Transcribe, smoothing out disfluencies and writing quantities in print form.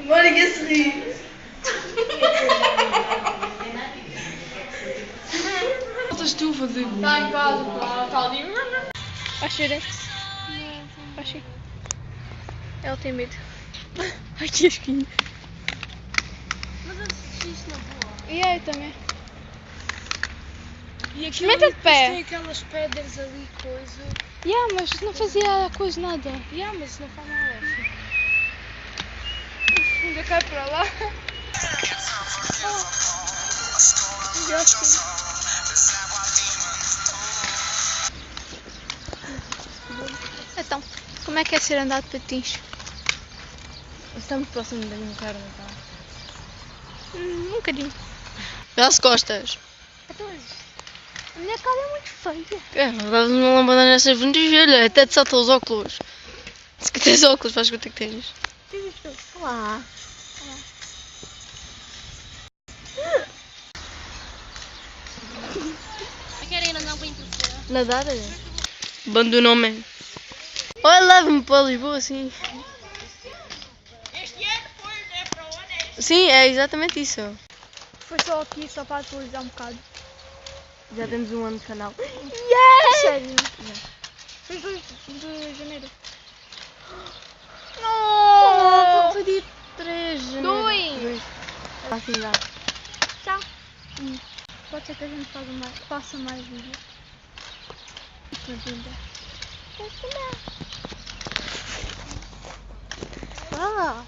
Mónica se ri. Estás tu a fazer? Está em casa, claro. Está ali. Vais ver? Vais ver. Ela tem medo. Ai, que asquinho. Mas eu assisti isto na boa. E aí também. E Experimenta de pé. Tem aquelas pedras ali, coisa. Mas não fazia coisa nada. Mas não faz mal, filho. Ainda cai para lá. Então, como é que é ser andado de patins? Está muito próximo da minha cara, não está? Um bocadinho. As costas. Então, a minha cara é muito feia. Levas uma lâmpada nessas ventilhas, até te salta os óculos. Se que tens óculos, faz conta que tens. Olá. Querem andar bem terceira? Nadar? Abandonou-me. Olha, leva-me para Lisboa, assim. Este ano foi, né? Para onde? Sim, é exatamente isso. Foi só aqui, só para atualizar um bocado. Já temos um ano de canal. Sério? Fez 2 de janeiro. Não! Foi dia 3 de janeiro. 2. Assim dá. Tchau. Pode ser que a gente faça mais vídeos. Mas ainda. Ah!